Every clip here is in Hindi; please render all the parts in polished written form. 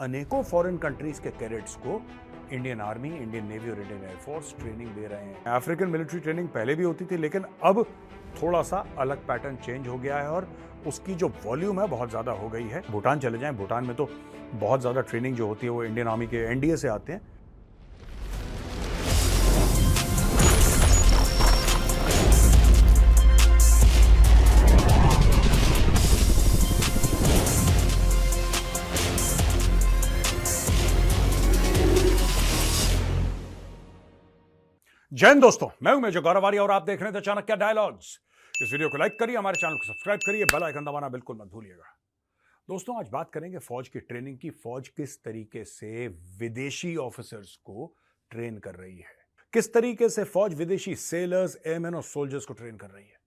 अनेकों फॉरेन कंट्रीज के कैडेट्स को इंडियन आर्मी, इंडियन नेवी और इंडियन एयरफोर्स ट्रेनिंग दे रहे हैं। अफ्रीकन मिलिट्री ट्रेनिंग पहले भी होती थी, लेकिन अब थोड़ा सा अलग पैटर्न चेंज हो गया है और उसकी जो वॉल्यूम है बहुत ज़्यादा हो गई है। भूटान चले जाएं, भूटान में तो बहुत ज़्यादा ट्रेनिंग जो होती है वो इंडियन आर्मी के एनडीए से आते हैं। जय हिंद दोस्तों, मैं हूं मेजर गौरव आर्य और आप देख रहे हैं चाणक्य डायलॉग्स। इस वीडियो को लाइक करिए, हमारे चैनल को सब्सक्राइब करिए, बेल आइकन दबाना बिल्कुल मत भूलिएगा। दोस्तों, आज बात करेंगे फौज की ट्रेनिंग की। फौज किस तरीके से विदेशी ऑफिसर्स को ट्रेन कर रही है, किस तरीके से फौज विदेशी सेलर्स, एयरमैन और सोल्जर्स को ट्रेन कर रही है।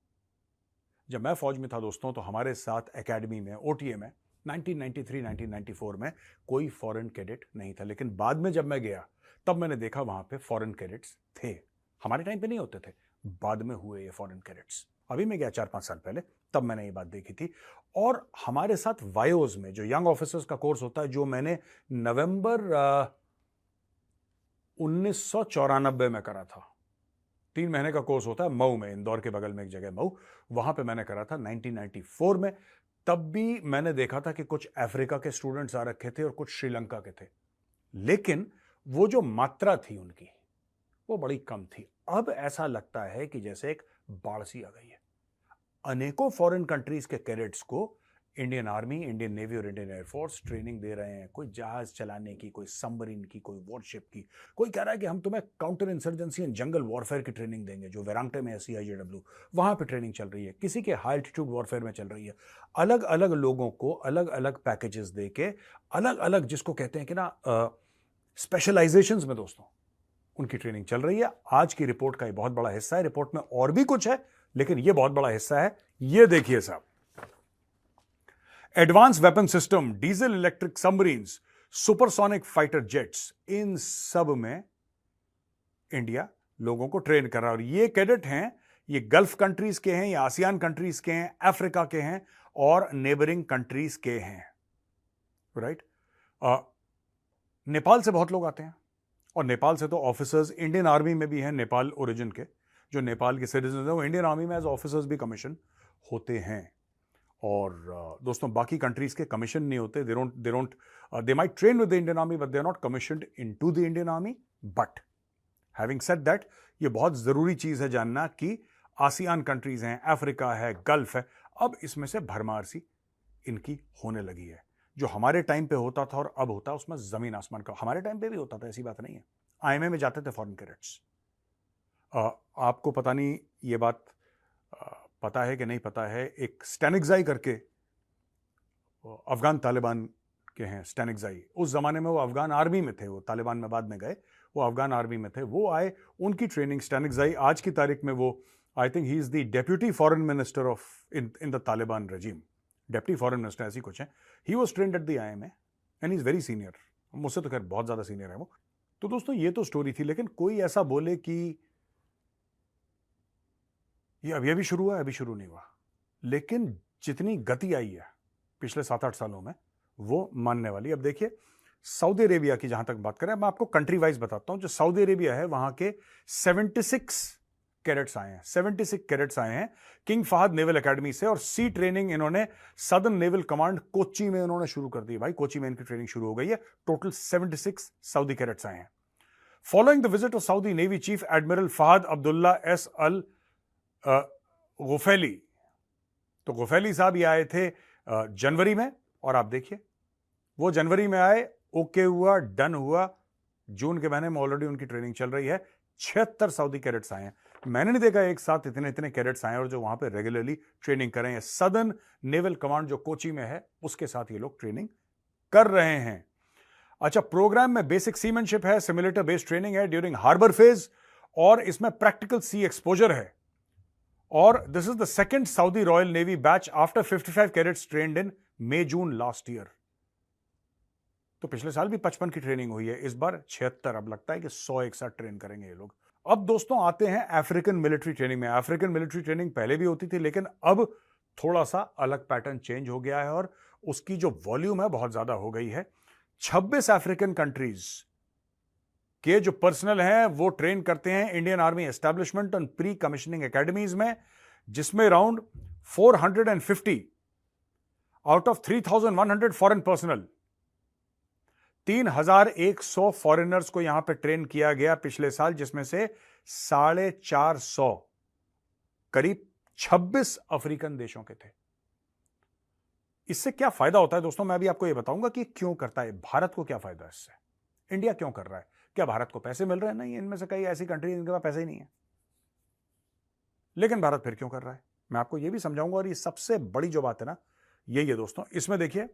जब मैं फौज में था दोस्तों, तो हमारे साथ एकेडमी में, ओटीए में 1993-1994 में कोई फॉरेन कैडेट नहीं था, लेकिन बाद में जब मैं गया तब मैंने देखा वहां पे फॉरेन कैडेट्स थे। हमारे टाइम पे नहीं होते थे, बाद में हुए ये फॉरेन कैडेट्स। अभी मैं गया 4-5 साल पहले, तब मैंने ये बात देखी थी। और हमारे साथ वायोज में जो यंग ऑफिसर्स का कोर्स होता है, जो मैंने नवंबर 1994 में करा था, 3 महीने का कोर्स होता है मऊ में, इंदौर के बगल में एक जगह मऊ, वहां पे मैंने करा था 1994 में। तब भी मैंने देखा था कि कुछ अफ्रीका के स्टूडेंट्स आ रखे थे और कुछ श्रीलंका के थे, लेकिन वो जो मात्रा थी उनकी वो बड़ी कम थी। अब ऐसा लगता है कि जैसे एक बाढ़ सी आ गई है। अनेकों फॉरेन कंट्रीज के कैडेट्स को इंडियन आर्मी, इंडियन नेवी और इंडियन एयरफोर्स ट्रेनिंग दे रहे हैं। कोई जहाज चलाने की, कोई सबमरीन की, कोई वॉरशिप की। कोई कह रहा है कि हम तुम्हें counter insurgency and jungle warfare की ट्रेनिंग देंगे, जो वेरांगटे में है CIJW, वहां पे ट्रेनिंग चल रही है। किसी के हाई एल्टीट्यूड वॉरफेयर में चल रही है। अलग अलग लोगों को अलग अलग पैकेजेस दे के, अलग अलग, जिसको कहते हैं कि ना स्पेशलाइजेशंस में दोस्तों, उनकी ट्रेनिंग चल रही है। आज की रिपोर्ट का ये बहुत बड़ा हिस्सा है। रिपोर्ट में और भी कुछ है, लेकिन ये बहुत बड़ा हिस्सा है। ये देखिए साहब, advance weapon system, diesel electric submarines, supersonic fighter jets, इन सब में इंडिया लोगों को ट्रेन कर रहा है। और ये कैडेट हैं, ये गल्फ कंट्रीज के हैं, ये आसियान कंट्रीज के हैं, अफ्रीका के हैं और नेबरिंग कंट्रीज के हैं। राइट। नेपाल से बहुत लोग आते हैं, और नेपाल से तो ऑफिसर्स इंडियन आर्मी में भी हैं, नेपाल ओरिजिन के, जो नेपाल के सिटीजन हैं, वो इंडियन आर्मी में एज ऑफिसर्स भी कमीशन होते हैं। और दोस्तों, बाकी कंट्रीज के कमीशन नहीं होते। They might train with the Indian army, but they are not commissioned into the Indian army. But having said that, ये बहुत जरूरी चीज है जानना कि आसियान कंट्रीज हैं, अफ्रीका है, गल्फ है, अब इसमें से भरमार सी इनकी होने लगी है। जो हमारे टाइम पे होता था और अब होता है, उसमें जमीन आसमान का। हमारे टाइम पे भी होता था, ऐसी बात नहीं है। IMA में जाते थे फॉरेन कैडेट्स। आपको पता नहीं ये बात पता है कि नहीं पता है, एक स्टैनिक्जाई करके अफगान तालिबान के हैं। स्टैनिक्जाई उस जमाने में वो अफगान आर्मी में थे, वो तालिबान में बाद में गए, वो अफगान आर्मी में थे। वो आए, उनकी ट्रेनिंग स्टैनिक्जाई, आज की तारीख में वो, I think he is the deputy foreign minister of in the Taliban regime, deputy foreign minister ऐसी कुछ है। He was trend at the IMA and is very senior. मुझसे तो खैर बहुत ज्यादा सीनियर है वो। तो दोस्तों, ये तो स्टोरी थी, लेकिन कोई ऐसा बोले कि ये अभी शुरू हुआ है, अभी शुरू नहीं हुआ, लेकिन जितनी गति आई है पिछले 7-8 सालों में, वो मानने वाली। अब देखिए, सऊदी अरेबिया की जहां तक बात करें, मैं आपको कंट्री वाइज बताता हूं। जो सऊदी अरेबिया है, वहां के 76 कैडेट्स आए हैं, 76 कैडेट्स आए हैं किंग फहद नेवल एकेडमी से। और सी ट्रेनिंग इन्होंने सदर्न नेवल कमांड कोच्चि में इन्होंने शुरू कर दी। भाई, कोच्चि में इनकी ट्रेनिंग शुरू हो गई है। टोटल 76 सऊदी कैडेट्स आए हैं। Following the visit of Saudi navy chief admiral Fahad Abdullah S Al Gufaili. तो गुफैली साहब ये आए थे जनवरी में, और आप देखिए वो जनवरी में आए, ओके हुआ, डन हुआ। जून के महीने में ऑलरेडी उनकी ट्रेनिंग चल रही है। 76 सऊदी कैडेट्स आए हैं। मैंने नहीं देखा एक साथ इतने इतने कैडेट्स आए और जो वहां पे रेगुलरली ट्रेनिंग कर रहे हैं। सदर्न नेवल कमांड जो कोच्चि में है, उसके साथ ये लोग ट्रेनिंग कर रहे हैं। अच्छा, प्रोग्राम में बेसिक सीमैनशिप है, सिमुलेटर बेस्ड ट्रेनिंग है ड्यूरिंग हार्बर फेज, और इसमें प्रैक्टिकल सी एक्सपोजर है। और this is the second Saudi Royal Navy batch after 55 cadets trained in May-June last year. तो पिछले साल भी 55 की ट्रेनिंग हुई है, इस बार 76। अब लगता है कि 100 एक साथ ट्रेन करेंगे ये लोग। अब दोस्तों आते हैं अफ्रीकन मिलिट्री ट्रेनिंग में। अफ्रीकन मिलिट्री ट्रेनिंग पहले भी होती थी, लेकिन अब थोड़ा सा अलग पैटर्न चेंज हो गया है और उसकी जो वॉल्यूम है बहुत ज्यादा हो गई है। 26 अफ्रीकन कंट्रीज के जो पर्सनल हैं वो ट्रेन करते हैं इंडियन आर्मी एस्टैब्लिशमेंट और प्री कमीशनिंग एकेडमीज में, जिसमें around 450 out of 3,100 foreign personal, 3,100 foreigners को यहां पे ट्रेन किया गया पिछले साल, जिसमें से 450 करीब 26 अफ्रीकन देशों के थे। इससे क्या फायदा होता है दोस्तों, मैं भी आपको यह बताऊंगा कि क्यों करता है, भारत को क्या फायदा है इससे, इंडिया क्यों कर रहा है। क्या भारत को पैसे मिल रहे हैं? नहीं, इनमें से कई ऐसी कंट्री जिनके पास पैसे ही नहीं है, लेकिन भारत फिर क्यों कर रहा है, मैं आपको यह भी समझाऊंगा। और ये सबसे बड़ी जो बात है ना, यही है दोस्तों। इसमें देखिए,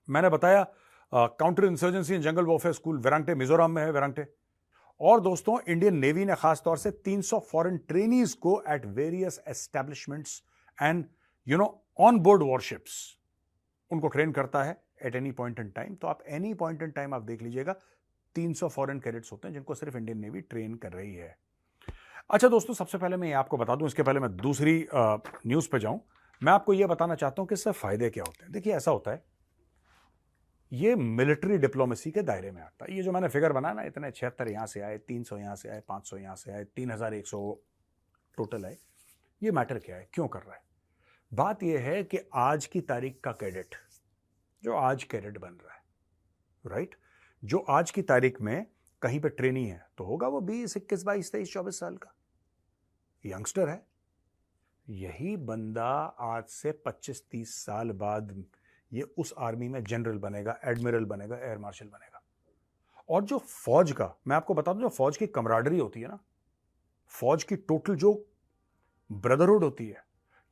मैंने बताया counter insurgency and jungle warfare school Vairengte, Mizoram में है वेरांगटे। और दोस्तों, इंडियन नेवी ने खास तौर से 300 फॉरेन ट्रेनीज को at various establishments and on board warships उनको ट्रेन करता है at any point in time. तो आप एनी पॉइंट इन टाइम आप देख लीजिएगा, 300 फॉरेन कैडेट्स होते हैं जिनको सिर्फ इंडियन नेवी ट्रेन कर रही है। अच्छा दोस्तों, सबसे पहले मैं आपको बता दूं, इसके पहले मैं दूसरी न्यूज पे जाऊं, मैं आपको यह बताना चाहता हूं कि इससे फायदे क्या होते हैं। देखिए, ऐसा होता है, ये मिलिट्री डिप्लोमेसी के दायरे में आता है। ये जो मैंने फिगर बनाया ना, इतने 76 यहां से आए, 300 यहां से आए, 500 यहां से आए, 3,100 टोटल है। ये मैटर क्या है, क्यों कर रहा है? बात यह है कि आज की तारीख का कैडेट, जो आज कैडेट बन रहा है, राइट, जो आज की तारीख में कहीं पे ट्रेनी है, तो होगा वो 20, 21, 22, 23, 24 साल का यंगस्टर है। यही बंदा आज से 25-30 साल बाद ये उस आर्मी में जनरल बनेगा, एडमिरल बनेगा, एयर मार्शल बनेगा। और जो फौज का, मैं आपको बता दूं, जो फौज की कमराडरी होती है ना, फौज की टोटल जो ब्रदरहुड होती है,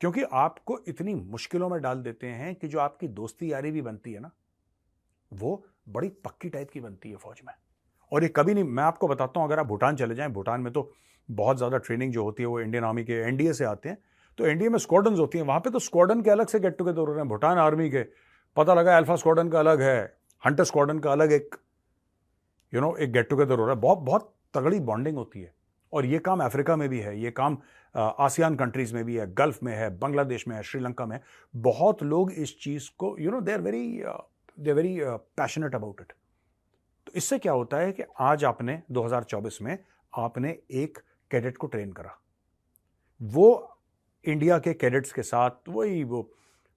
क्योंकि आपको इतनी मुश्किलों में डाल देते हैं कि जो आपकी दोस्ती यारी भी बनती है ना, वो बड़ी पक्की टाइप की बनती है फौज में। और ये कभी नहीं, मैं आपको बताता हूं, अगर आप भूटान चले जाएं, भूटान में तो बहुत ज्यादा ट्रेनिंग जो होती है वो इंडियन आर्मी के एनडीए से आते हैं। तो एनडीए में स्क्वाड्रन्स होती हैं, वहां पे तो स्क्वाड्रन के अलग से गेट टुगेदर हो रहे हैं। भूटान आर्मी के पता लगा अल्फा स्क्वाड्रन का अलग है, हंटर स्क्वाड्रन का अलग एक एक गेट टुगेदर हो रहा है। बहुत बहुत तगड़ी बॉन्डिंग होती है। और ये काम अफ्रीका में भी है, ये काम आसियान कंट्रीज में भी है, गल्फ में है, बांग्लादेश में है, श्रीलंका में। बहुत लोग इस चीज को they are very passionate about it. तो इससे क्या होता है कि आज आपने 2024 में आपने एक कैडेट को ट्रेन करा, वो इंडिया के कैडेट्स के साथ वही वो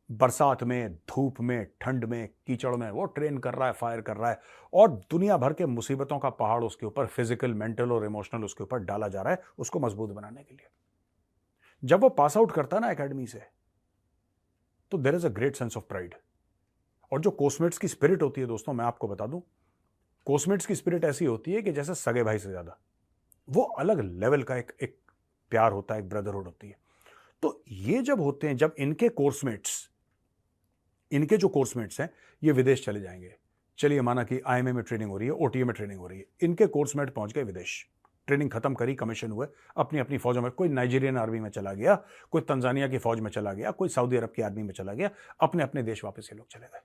बरसात में, धूप में, ठंड में, कीचड़ में वो ट्रेन कर रहा है, फायर कर रहा है, और दुनिया भर के मुसीबतों का पहाड़ उसके ऊपर, फिजिकल, मेंटल और इमोशनल, उसके ऊपर डाला जा रहा है उसको मजबूत बनाने के लिए। जब वो पास आउट करता है ना एकेडमी से, तो there is a great sense of pride. और जो कोस्टमेट्स की स्पिरिट होती है दोस्तों, मैं आपको बता दूं, कोस्टमेट्स की स्पिरिट ऐसी होती है कि जैसे सगे भाई से ज्यादा, वो अलग लेवल का एक प्यार होता है, एक ब्रदरहुड होती है। तो ये जब होते हैं, जब इनके जो कोर्समेट्स हैं ये विदेश चले जाएंगे, चलिए माना कि आईएमए में ट्रेनिंग हो रही है, ओटीए में ट्रेनिंग हो रही है, इनके कोर्समेट पहुंच गए विदेश, ट्रेनिंग खत्म करी, कमीशन हुए, अपनी अपनी फौजों में, कोई नाइजीरियन आर्मी में चला गया, कोई तंजानिया की फौज में चला गया, कोई सऊदी अरब की आर्मी में चला गया, अपने अपने देश वापस ये लोग चले गए।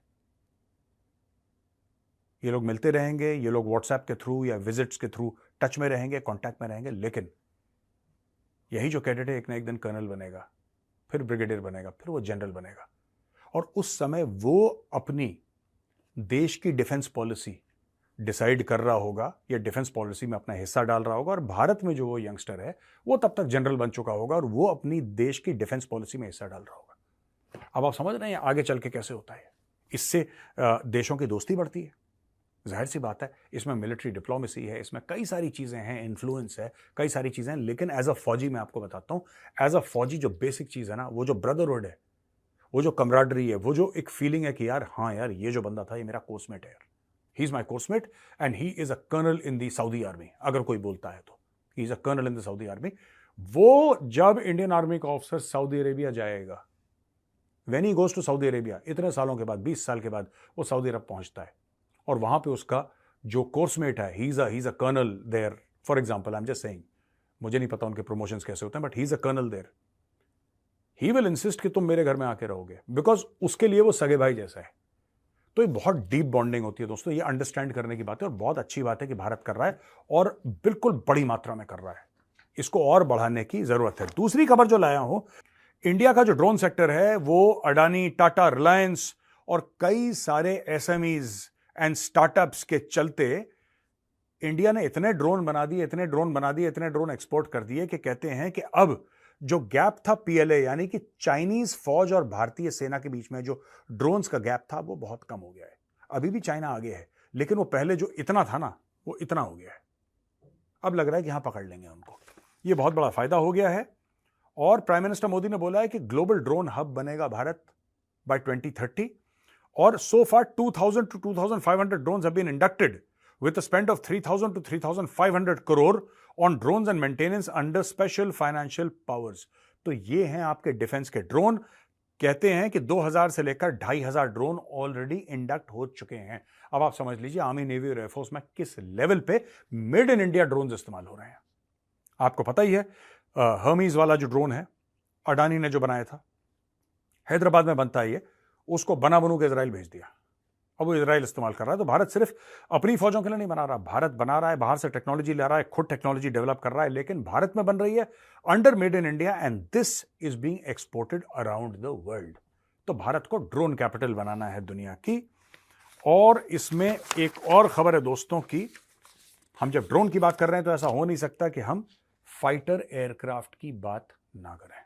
ये लोग मिलते रहेंगे, ये लोग व्हाट्सएप के थ्रू या विजिट्स के थ्रू टच में रहेंगे, कॉन्टैक्ट में रहेंगे, लेकिन यही जो कैडेट है एक ना एक दिन कर्नल बनेगा, फिर ब्रिगेडियर बनेगा, फिर वो जनरल बनेगा। और उस समय वो अपनी देश की डिफेंस पॉलिसी डिसाइड कर रहा होगा, या डिफेंस पॉलिसी में अपना हिस्सा डाल रहा होगा। और भारत में जो वो यंगस्टर है वो तब तक जनरल बन चुका होगा, और वो अपनी देश की डिफेंस पॉलिसी में हिस्सा डाल रहा होगा। अब आप समझ रहे हैं आगे चल के कैसे होता है। इससे देशों की दोस्ती बढ़ती है, जाहिर सी बात है। इसमें मिलिट्री डिप्लोमेसी है, इसमें कई सारी चीजें हैं, इन्फ्लुएंस है, कई सारी चीजें हैं। लेकिन एज अ फौजी मैं आपको बताता हूं, एज अ फौजी जो बेसिक चीज है ना, वो जो ब्रदरहुड है, वो जो कमराडरी है, वो जो एक फीलिंग है कि यार हाँ यार, ये जो बंदा था ये मेरा कोर्समेट है यार, he is my coursemate and he is a colonel in the Saudi army. अगर कोई बोलता है तो he is a colonel in the Saudi army. वो जब इंडियन आर्मी का ऑफिसर सऊदी अरेबिया जाएगा, when he goes to Saudi Arabia, इतने सालों के बाद, 20 साल के बाद वो सऊदी अरब पहुंचता है, और वहां पे उसका जो कोर्समेट है, he is a colonel there, for example I am just saying, मुझे नहीं पता उनके प्रमोशंस कैसे होते हैं, but he is a colonel there. He will insist कि तुम मेरे घर में आके रहोगे, बिकॉज उसके लिए वो सगे भाई जैसा है। तो ये बहुत डीप बॉन्डिंग होती है दोस्तों, ये अंडरस्टैंड करने की बात है, और बहुत अच्छी बात है कि भारत कर रहा है, और बिल्कुल बड़ी मात्रा में कर रहा है। इसको और बढ़ाने की जरूरत है। दूसरी खबर जो लाया हूं, इंडिया का जो ड्रोन सेक्टर है वो अडानी, टाटा, रिलायंस और कई सारे एसएमईज एंड स्टार्टअप्स के चलते इंडिया ने इतने ड्रोन बना दिए, इतने ड्रोन बना दिए, इतने ड्रोन एक्सपोर्ट कर दिए कि कहते हैं कि अब जो गैप था पीएलए यानी कि चाइनीज फौज और भारतीय सेना के बीच में जो ड्रोन्स का गैप था वो बहुत कम हो गया है। अभी भी चाइना आगे है, लेकिन वो पहले जो इतना था ना वो इतना हो गया है। अब लग रहा है कि यहां पकड़ लेंगे उनको। ये बहुत बड़ा फायदा हो गया है। और प्राइम मिनिस्टर मोदी ने बोला है कि ग्लोबल ड्रोन हब बनेगा भारत बाय 2030 और सो फार 2000 to 2500 drones have been inducted with a spend of 3000 to 3500 crore on drones and maintenance under special financial powers। तो ये हैं आपके डिफेंस के ड्रोन। कहते हैं कि 2000 से लेकर 2500 ड्रोन ऑलरेडी इंडक्ट हो चुके हैं। अब आप समझ लीजिए आर्मी, नेवी और एयरफोर्स में किस लेवल पे मेड इन इंडिया ड्रोन इस्तेमाल हो रहे हैं। आपको पता ही है हर्मीज वाला जो ड्रोन है अडानी ने जो बनाया था, हैदराबाद में बनता है ये, उसको बना बनू के इजराइल भेज दिया। अब वो इजराइल इस्तेमाल कर रहा है। तो भारत सिर्फ अपनी फौजों के लिए नहीं बना रहा, भारत बना रहा है, बाहर से टेक्नोलॉजी ला रहा है, खुद टेक्नोलॉजी डेवलप कर रहा है, लेकिन भारत में बन रही है under made in India and this is being exported around the world. तो भारत को ड्रोन कैपिटल बनाना है दुनिया की। और इसमें एक और खबर है दोस्तों की, हम जब ड्रोन की बात कर रहे हैं तो ऐसा हो नहीं सकता कि हम फाइटर एयरक्राफ्ट की बात ना करें।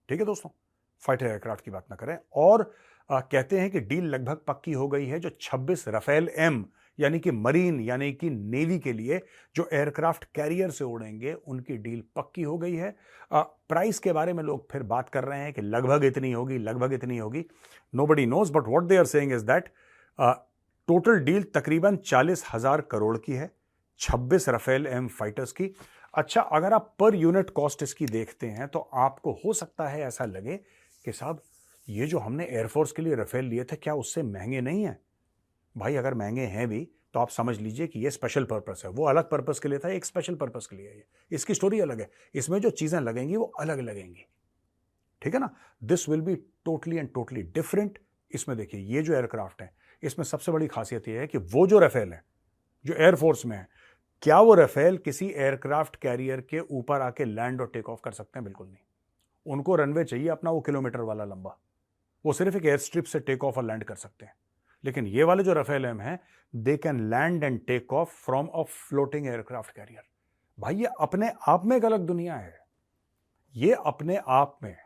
ठीक है दोस्तों, फाइटर एयरक्राफ्ट की बात ना करें। और कहते हैं कि डील लगभग पक्की हो गई है। जो 26 राफेल एम यानी कि मरीन यानी कि नेवी के लिए जो एयरक्राफ्ट कैरियर से उड़ेंगे उनकी डील पक्की हो गई है। प्राइस के बारे में लोग फिर बात कर रहे हैं कि लगभग इतनी होगी, लगभग इतनी होगी। Nobody knows, but what they are saying is that total deal तकरीबन 40,000 करोड़ की है, 26 राफेल एम फाइटर्स की। अच्छा, अगर आप पर यूनिट कॉस्ट इसकी देखते हैं तो आपको हो सकता है ऐसा लगे कि साहब ये जो हमने एयरफोर्स के लिए राफेल लिए थे क्या उससे महंगे नहीं है? भाई अगर महंगे हैं भी तो आप समझ लीजिए कि ये स्पेशल पर्पस है, वो अलग पर्पस के लिए था, एक स्पेशल पर्पस के लिए है। इसकी स्टोरी अलग है, इसमें जो चीजें लगेंगी वो अलग लगेंगी। ठीक है ना? This will be totally and totally different. इसमें देखिए ये जो एयरक्राफ्ट है इसमें सबसे बड़ी खासियत यह है कि वो जो राफेल है जो एयरफोर्स में है, क्या वो राफेल किसी एयरक्राफ्ट कैरियर के ऊपर आके लैंड और टेक ऑफ कर सकते हैं? बिल्कुल नहीं। उनको रनवे चाहिए अपना वो किलोमीटर वाला लंबा, वो सिर्फ एक एयर स्ट्रिप से टेक ऑफ और लैंड कर सकते हैं। लेकिन ये वाले जो राफेल एम है they can land and take off from a floating aircraft carrier. भाई ये अपने आप में एक अलग दुनिया है। ये अपने आप में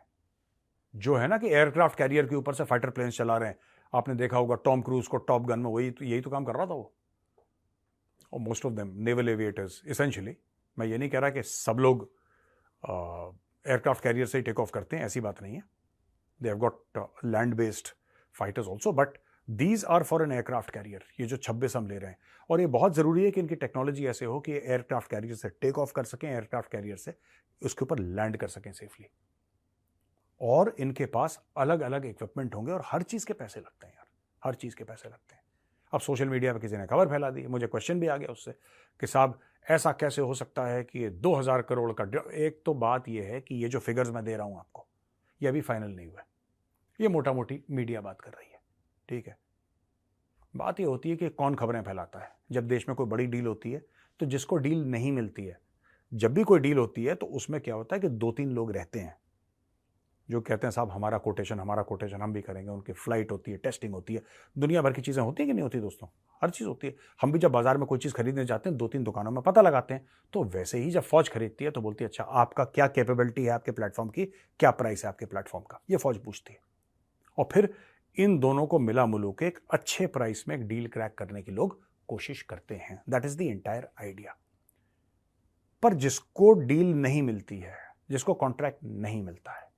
जो है ना कि एयरक्राफ्ट कैरियर के ऊपर से फाइटर प्लेन्स चला रहे हैं। आपने देखा होगा टॉम क्रूज को टॉप गन में यही तो काम कर रहा था वो, और most of them naval aviators essentially. मैं ये नहीं कह रहा कि सब लोग एयरक्राफ्ट कैरियर से ही टेक ऑफ करते हैं, ऐसी बात नहीं है। They have got land based fighters also, but these are for an aircraft carrier. ये जो 26 हम ले रहे हैं, और ये बहुत जरूरी है कि इनकी टेक्नोलॉजी ऐसे हो कि एयरक्राफ्ट कैरियर से टेक ऑफ कर सकें, एयरक्राफ्ट कैरियर से उसके ऊपर लैंड कर सकें सेफली। और इनके पास अलग अलग इक्विपमेंट होंगे और हर चीज के पैसे लगते हैं यार, हर चीज के पैसे लगते हैं। अब सोशल मीडिया पर किसी ने खबर फैला दी, मुझे क्वेश्चन भी आ गया उससे कि साहब ऐसा कैसे हो सकता है कि ये 2000 करोड़ का। एक तो बात यह है कि ये जो फिगर्स मैं दे रहा हूं आपको ये अभी फाइनल नहीं हुआ है, ये मोटा मोटी मीडिया बात कर रही है। ठीक है, बात ये होती है कि कौन खबरें फैलाता है। जब देश में कोई बड़ी डील होती है तो जिसको डील नहीं मिलती है, जब भी कोई डील होती है तो उसमें क्या होता है कि 2-3 लोग रहते हैं जो कहते हैं साहब हमारा कोटेशन हम भी करेंगे। उनकी फ्लाइट होती है, टेस्टिंग होती है, दुनिया भर की चीज़ें होती है कि नहीं होती दोस्तों? हर चीज़ होती है। हम भी जब बाजार में कोई चीज़ खरीदने जाते हैं 2-3 दुकानों में पता लगाते हैं। तो वैसे ही जब फौज खरीदती है तो बोलती है अच्छा आपका क्या कैपेबिलिटी है आपके प्लेटफॉर्म की, क्या प्राइस है आपके प्लेटफॉर्म का, ये फौज पूछती है। और फिर इन दोनों को मिला मुलू के एक अच्छे प्राइस में एक डील क्रैक करने की लोग कोशिश करते हैं। That is the entire idea. पर जिसको डील नहीं मिलती है, जिसको कॉन्ट्रैक्ट नहीं मिलता है,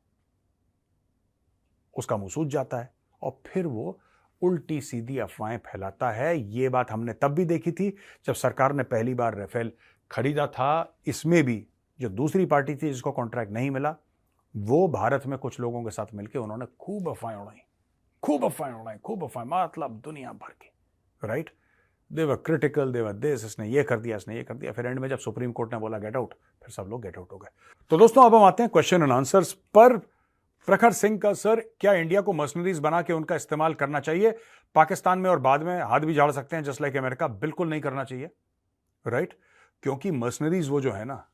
उसका मुंह सूज जाता है और फिर वो उल्टी सीधी अफवाहें फैलाता है। ये बात हमने तब भी देखी थी जब सरकार ने पहली बार राफेल खरीदा था। इसमें भी जो दूसरी पार्टी थी जिसको कॉन्ट्रैक्ट नहीं मिला, वो भारत में कुछ लोगों के साथ मिलकर उन्होंने खूब अफवाहें उड़ाई, मतलब दुनिया भर की। Right, they were critical, they were this, इसने ये कर दिया, इसने ये कर दिया। फिर एंड में जब सुप्रीम कोर्ट ने बोला गेट आउट, फिर सब लोग गेट आउट हो गए। तो दोस्तों अब हम आते हैं क्वेश्चन एंड आंसर्स पर। प्रखर सिंह का सर, क्या इंडिया को मर्सनरीज बना के उनका इस्तेमाल करना चाहिए पाकिस्तान में और बाद में हाथ भी झाड़ सकते हैं जस्ट लाइक अमेरिका? बिल्कुल नहीं करना चाहिए। राइट, क्योंकि मर्सनरीज वो जो है ना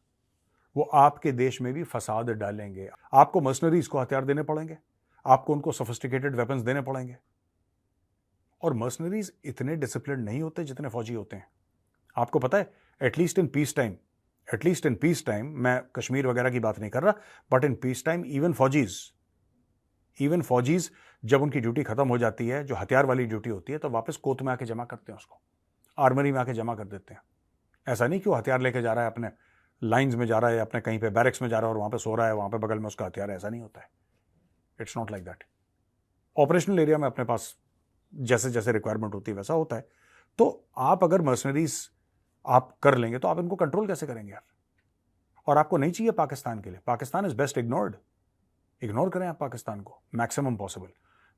वो आपके देश में भी फसाद डालेंगे। आपको मर्सनरीज को हथियार देने पड़ेंगे, आपको उनको सोफिस्टिकेटेड वेपन्स देने पड़ेंगे। और मर्सनरीज इतने डिसिप्लिन नहीं होते जितने फौजी होते हैं। आपको पता है, एटलीस्ट इन पीस टाइम, मैं कश्मीर वगैरह की बात नहीं कर रहा, but in peace time even फौजीज जब उनकी ड्यूटी खत्म हो जाती है, जो हथियार वाली ड्यूटी होती है, तो वापस कोर्ट में आके जमा करते हैं उसको, आर्मरी में आके जमा कर देते हैं। ऐसा नहीं कि वो हथियार लेके जा रहा है, अपने लाइंस में जा रहा है, अपने कहीं पे बैरक्स में जा रहा है और वहां पे सो रहा है, वहां पे बगल में उसका हथियार है, ऐसा नहीं होता है। It's not like that. Operational area में अपने पास जैसे जैसे रिक्वायरमेंट होती है वैसा होता है। तो आप अगर मर्सनरीज आप कर लेंगे तो आप इनको कंट्रोल कैसे करेंगे यार? और आपको नहीं चाहिए पाकिस्तान के लिए। Pakistan is best ignored. Ignore करें आप पाकिस्तान को मैक्सिमम पॉसिबल,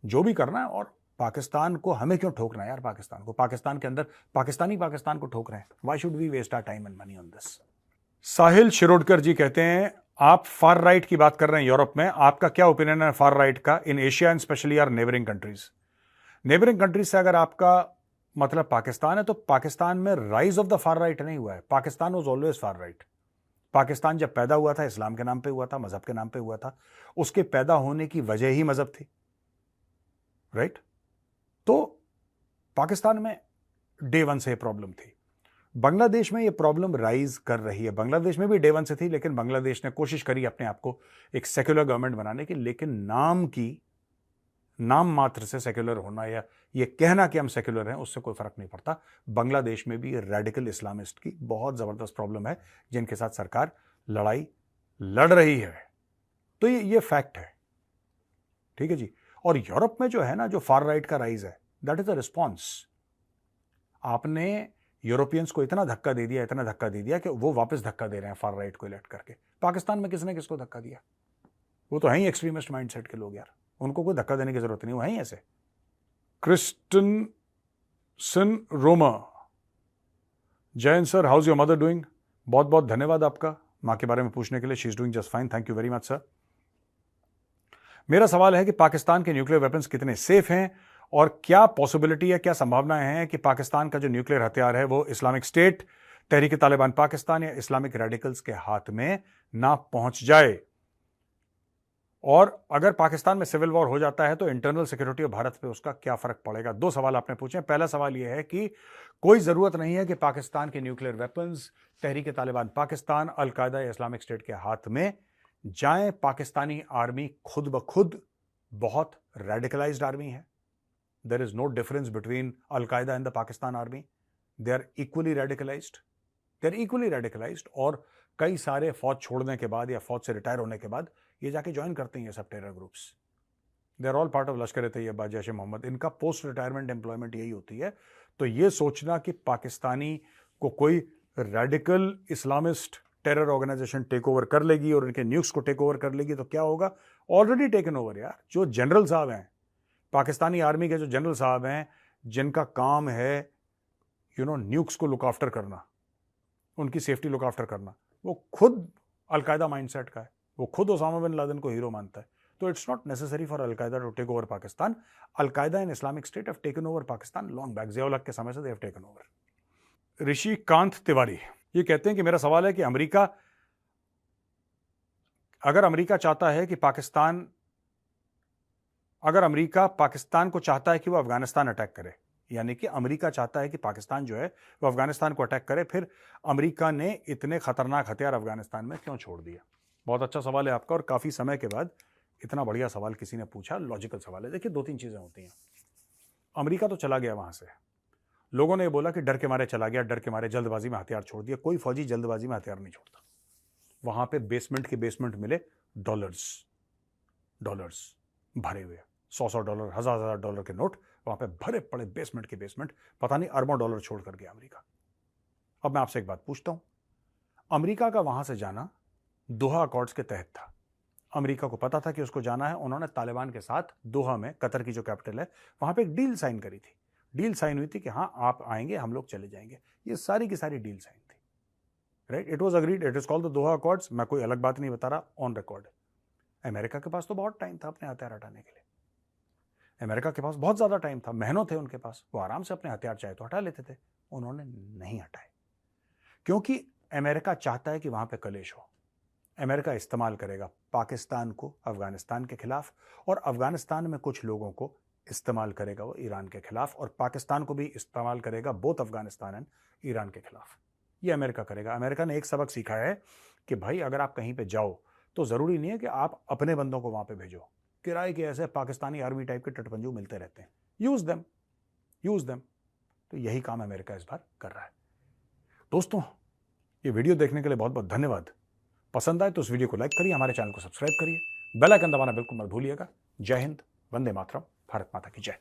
जो भी करना है। और पाकिस्तान को हमें क्यों ठोकना है यार? पाकिस्तान के अंदर पाकिस्तान को ठोक रहे हैं। Why should we waste our time and money on this? Sahil Shirodkar ji कहते हैं, आप फार राइट की बात कर रहे हैं यूरोप में, आपका क्या ओपिनियन है फार राइट का in Asia and specially our neighbouring countries? Neighbouring countries से अगर आपका मतलब पाकिस्तान है, तो पाकिस्तान में rise of the far right नहीं हुआ है। Pakistan was always far right. Pakistan जब पैदा हुआ था, इस्लाम के नाम पे हुआ था, मजहब के नाम पे हुआ था। उसके पैदा होने की वजह ही मजहब थी, राइट? तो पाकिस्तान में डे वन से प्रॉब्लम थी। बांग्लादेश में ये प्रॉब्लम राइज कर रही है। बांग्लादेश में भी डे वन से थी, लेकिन बांग्लादेश ने कोशिश करी अपने आप को एक सेक्युलर गवर्नमेंट बनाने की, लेकिन नाम मात्र से सेक्युलर होना या ये कहना कि हम सेक्युलर हैं, उससे कोई फर्क नहीं पड़ता। बांग्लादेश में भी रेडिकल इस्लामिस्ट की बहुत जबरदस्त प्रॉब्लम है, जिनके साथ सरकार लड़ाई लड़ रही है। तो ये फैक्ट है, ठीक है जी। और यूरोप में जो है ना, जो फार राइट का राइज है, दैट इज अ रिस्पॉन्स। आपने यूरोपियंस को इतना धक्का दे दिया कि वो वापस धक्का दे रहे हैं फार राइट को इलेक्ट करके। पाकिस्तान में किसने किसको धक्का दिया? वो तो है ही एक्सट्रीमिस्ट माइंडसेट के लोग यार, उनको कोई धक्का देने की जरूरत नहीं, वो है ही ऐसे। क्रिस्टन रोमा, Jain sir, how is your mother doing? बहुत बहुत धन्यवाद आपका मां के बारे में पूछने के लिए। She is doing just fine, thank you very much sir. मेरा सवाल है कि पाकिस्तान के न्यूक्लियर वेपन्स कितने सेफ हैं और क्या पॉसिबिलिटी है, क्या संभावनाएं हैं कि पाकिस्तान का जो न्यूक्लियर हथियार है वो इस्लामिक स्टेट, तहरीक तालिबान पाकिस्तान या इस्लामिक रेडिकल्स के हाथ में ना पहुंच जाए? और अगर पाकिस्तान में सिविल वॉर हो जाता है तो इंटरनल सिक्योरिटी और भारत पे उसका क्या फर्क पड़ेगा? दो सवाल आपने पूछे। पहला सवाल यह है कि कोई जरूरत नहीं है कि पाकिस्तान के न्यूक्लियर वेपन्स तहरीक तालिबान पाकिस्तान, अलकायदा या इस्लामिक स्टेट के हाथ में जाएं। पाकिस्तानी आर्मी खुद ब खुद बहुत रेडिकलाइज्ड आर्मी है। There is no difference between al Qaeda and the Pakistan army. They are equally radicalised. और कई सारे फौज छोड़ने के बाद या फौज से रिटायर होने के बाद ये जाके ज्वाइन करते हैं ये सब terror groups. They are all part of Lashkar e Taiba, Jaish ए मोहम्मद। इनका पोस्ट रिटायरमेंट एम्प्लॉयमेंट यही होती है। तो ये सोचना कि पाकिस्तानी को कोई radical Islamist terror organisation take over कर लेगी और इनके न्यूक्स को टेक ओवर कर लेगी, तो क्या होगा? ऑलरेडी टेकन ओवर यार। जो जनरल साहब हैं, पाकिस्तानी आर्मी के जो जनरल साहब हैं, जिनका काम है न्यूक्स को लुक आफ्टर करना, उनकी सेफ्टी लुक आफ्टर करना, वो खुद अलकायदा माइंडसेट का है। वो खुद ओसामा बिन लादेन को हीरो मानता है। तो it's not necessary for al Qaeda to take over Pakistan. Al Qaeda and Islamic State have taken over Pakistan long back. Zia ul Haq के समय से they have taken over. Rishi Kant Tiwari ये कहते हैं कि मेरा सवाल है कि अगर अमेरिका चाहता है कि पाकिस्तान को चाहता है कि वो अफगानिस्तान अटैक करे, यानी कि अमेरिका चाहता है कि पाकिस्तान जो है वो अफगानिस्तान को अटैक करे, फिर अमेरिका ने इतने खतरनाक हथियार अफगानिस्तान में क्यों छोड़ दिया? बहुत अच्छा सवाल है आपका, और काफी समय के बाद इतना बढ़िया सवाल किसी ने पूछा। लॉजिकल सवाल है। देखिए, दो तीन चीजें होती हैं। अमेरिका तो चला गया वहां से, लोगों ने बोला कि डर के मारे चला गया, डर के मारे जल्दबाजी में हथियार छोड़ दिया। कोई फौजी जल्दबाजी में हथियार नहीं छोड़ता। वहां पे बेसमेंट के बेसमेंट मिले डॉलर्स भरे हुए, $100 $1000 के नोट वहां पे भरे पड़े, बेसमेंट के बेसमेंट, पता नहीं अरबों डॉलर छोड़ कर गया अमेरिका। अब मैं आपसे एक बात पूछता हूं, अमेरिका का वहां से जाना दोहा अकॉर्ड्स के तहत था। अमेरिका को पता था कि उसको जाना है। उन्होंने तालिबान के साथ दोहा में, कतर की जो कैपिटल है, वहां पे एक डील साइन करी थी। डील साइन हुई थी कि हाँ, आप आएंगे, हम लोग चले जाएंगे। ये सारी की सारी डील साइन थी, right? It was agreed, it is called the Doha accords. मैं कोई अलग बात नहीं बता रहा, ऑन रिकॉर्ड। अमेरिका के पास तो बहुत टाइम था अपने हथियार हटाने के लिए। अमेरिका के पास बहुत ज्यादा टाइम था, महीनों थे उनके पास। वो आराम से अपने हथियार चाहे तो हटा लेते थे। उन्होंने नहीं हटाए, क्योंकि अमेरिका चाहता है कि वहां पे कलेश हो। अमेरिका इस्तेमाल करेगा पाकिस्तान को अफगानिस्तान के खिलाफ, और अफगानिस्तान में कुछ लोगों को इस्तेमाल करेगा वो ईरान के खिलाफ, और पाकिस्तान को भी इस्तेमाल करेगा बोथ अफगानिस्तान एंड ईरान के खिलाफ। ये अमेरिका करेगा। अमेरिका ने एक सबक सीखा है कि भाई अगर आप कहीं पे जाओ तो ज़रूरी नहीं है कि आप अपने बंदों को वहाँ पे भेजो। किराए के ऐसे पाकिस्तानी आर्मी टाइप के टटपंजू मिलते रहते हैं, यूज़ देम, यूज़ देम। तो यही काम अमेरिका इस बार कर रहा है। दोस्तों, ये वीडियो देखने के लिए बहुत बहुत धन्यवाद। पसंद आए तो इस वीडियो को लाइक करिए, हमारे चैनल को सब्सक्राइब करिए, बेल आइकन दबाना बिल्कुल मत भूलिएगा। जय हिंद, वंदे मातरम, भारत माता की जय।